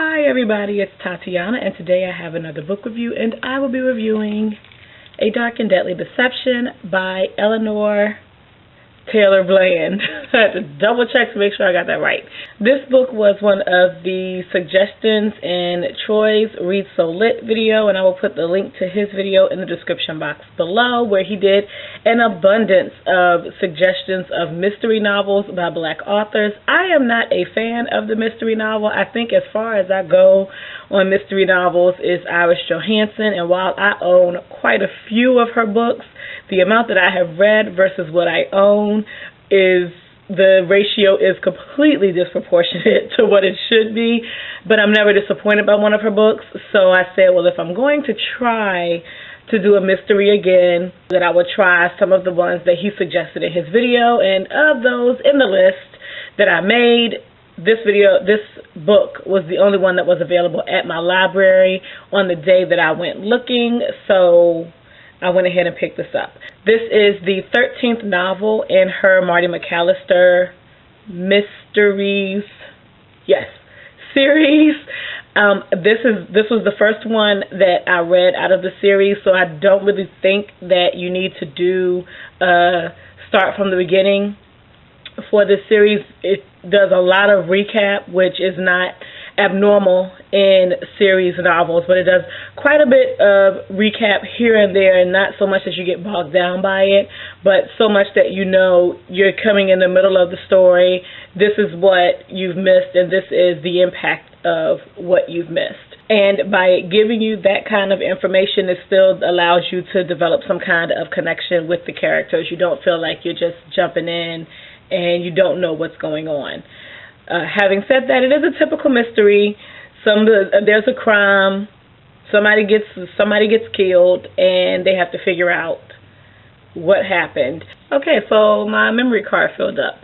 Hi everybody, it's Tatiana, and today I have another book review, and I will be reviewing A Dark and Deadly Deception by Eleanor Taylor Bland. I had to double check to make sure I got that right. This book was one of the suggestions in Troy's Read So Lit video, and I will put the link to his video in the description box below, where he did an abundance of suggestions of mystery novels by Black authors. I am not a fan of the mystery novel. I think as far as I go on mystery novels is Iris Johansen, and while I own quite a few of her books, the amount that I have read versus what I own the ratio is completely disproportionate to what it should be, but I'm never disappointed by one of her books. So I said, well, if I'm going to try to do a mystery again, that I would try some of the ones that he suggested in his video, and of those in the list that I made, this book was the only one that was available at my library on the day that I went looking, so I went ahead and picked this up. This is the 13th novel in her Marty McAllister Mysteries, series. This was the first one that I read out of the series, so I don't really think that you need to do start from the beginning for this series. It does a lot of recap, which is not abnormal in series novels, but it does quite a bit of recap here and there, and not so much that you get bogged down by it, but so much that you know you're coming in the middle of the story, this is what you've missed, and this is the impact of what you've missed. And by giving you that kind of information, it still allows you to develop some kind of connection with the characters. You don't feel like you're just jumping in and you don't know what's going on. Having said that, it is a typical mystery. There's a crime, somebody gets killed, and they have to figure out what happened. Okay, so my memory card filled up.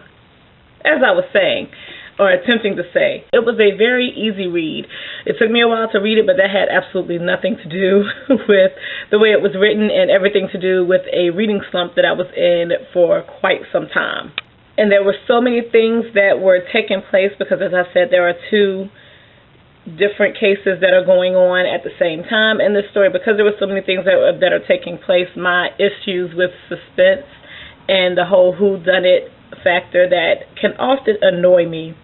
As I was saying, or attempting to say, it was a very easy read. It took me a while to read it, but that had absolutely nothing to do with the way it was written, and everything to do with a reading slump that I was in for quite some time. And there were so many things that were taking place because, as I said, there are two different cases that are going on at the same time in this story. Because there were so many things that are taking place, my issues with suspense and the whole whodunit factor that can often annoy me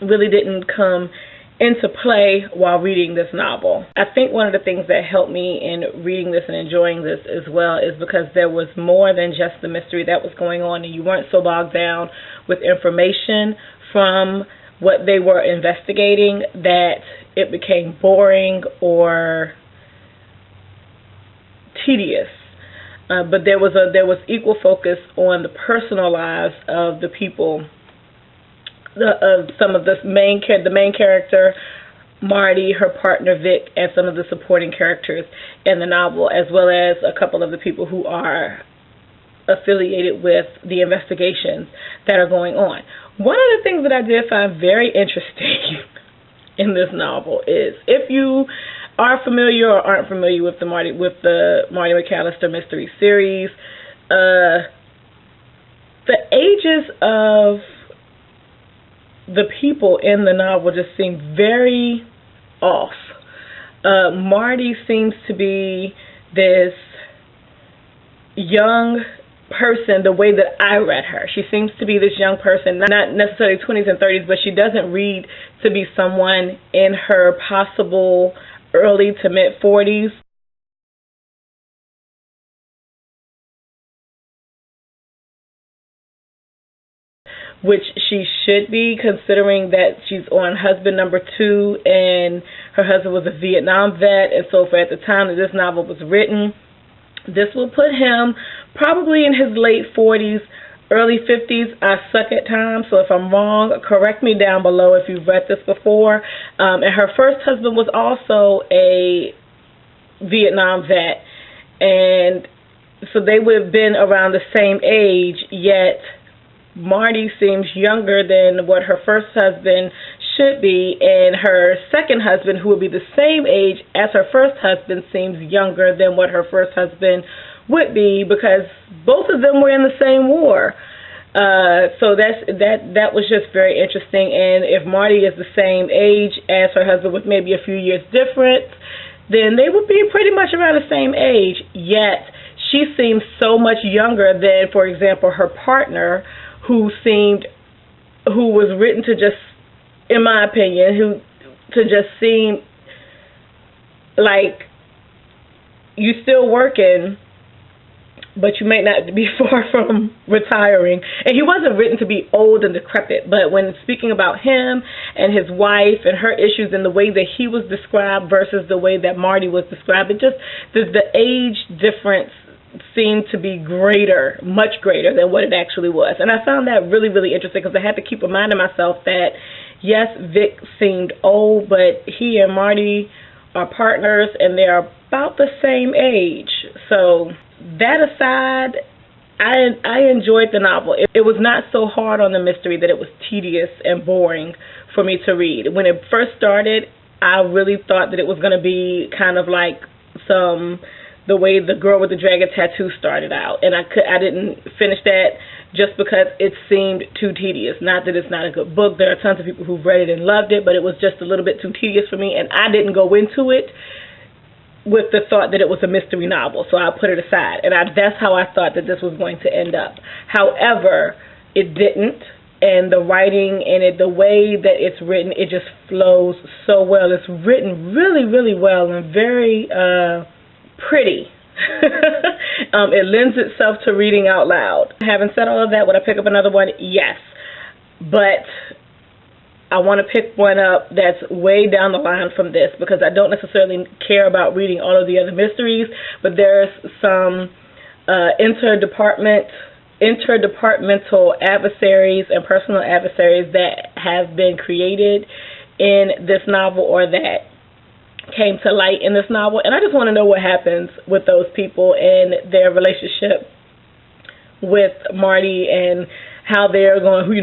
really didn't come into play while reading this novel. I think one of the things that helped me in reading this and enjoying this as well is because there was more than just the mystery that was going on, and you weren't so bogged down with information from what they were investigating that it became boring or tedious. But there was equal focus on the personal lives of the people, some of the main character, Marty, her partner Vic, and some of the supporting characters in the novel, as well as a couple of the people who are affiliated with the investigations that are going on. One of the things that I did find very interesting in this novel is, if you are familiar or aren't familiar with the Marty McAllister mystery series, the ages of the people in the novel just seem very off. Marty seems to be this young person, the way that I read her. She seems to be this young person, not necessarily 20s and 30s, but she doesn't read to be someone in her possible early to mid 40s. Which she should be, considering that she's on husband number 2, and her husband was a Vietnam vet, and so at the time that this novel was written, this will put him probably in his late 40s, early 50s. I suck at times, so if I'm wrong, correct me down below if you've read this before. And her first husband was also a Vietnam vet, and so they would have been around the same age, yet Marty seems younger than what her first husband should be, and her second husband, who would be the same age as her first husband, seems younger than what her first husband would be, because both of them were in the same war. So that was just very interesting. And if Marty is the same age as her husband with maybe a few years difference, then they would be pretty much around the same age. Yet she seems so much younger than, for example, her partner, who was written to just, in my opinion, to just seem like you still working, but you may not be far from retiring. And he wasn't written to be old and decrepit, but when speaking about him and his wife and her issues and the way that he was described versus the way that Marty was described, it just, the age difference seemed to be greater, much greater than what it actually was. And I found that really, really interesting, because I had to keep reminding myself that, yes, Vic seemed old, but he and Marty are partners and they're about the same age. So that aside, I enjoyed the novel. It was not so hard on the mystery that it was tedious and boring for me to read. When it first started, I really thought that it was going to be kind of like the way The Girl with the Dragon Tattoo started out, and I didn't finish that just because it seemed too tedious. Not that it's not a good book. There are tons of people who've read it and loved it, but it was just a little bit too tedious for me, and I didn't go into it with the thought that it was a mystery novel, so I put it aside. And that's how I thought that this was going to end up. However, it didn't, and the writing and the way that it's written, it just flows so well. It's written really, really well and very pretty. It lends itself to reading out loud. Having said all of that, would I pick up another one? Yes. But I want to pick one up that's way down the line from this, because I don't necessarily care about reading all of the other mysteries, but there's some interdepartmental adversaries and personal adversaries that have been created in this novel, or that came to light in this novel, and I just want to know what happens with those people and their relationship with Marty, and how they're going, who's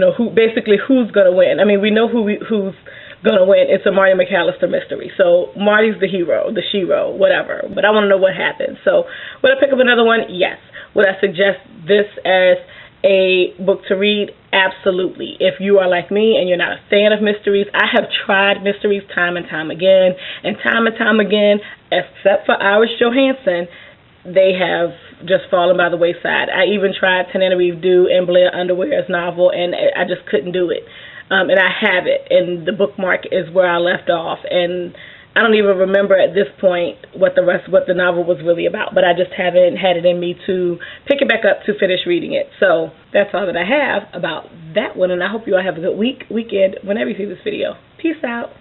going to win. I mean, we know who's going to win. It's a Marty McAllister mystery. So Marty's the hero, the shero, whatever. But I want to know what happens. So would I pick up another one? Yes. Would I suggest this as a book to read? Absolutely. If you are like me and you're not a fan of mysteries, I have tried mysteries time and time again, except for Iris Johansen, they have just fallen by the wayside. I even tried Tananarive Due and Blair Underwood's novel, and I just couldn't do it. And I have it, and the bookmark is where I left off, and I don't even remember at this point what the novel was really about, but I just haven't had it in me to pick it back up to finish reading it. So that's all that I have about that one, and I hope you all have a good weekend whenever you see this video. Peace out.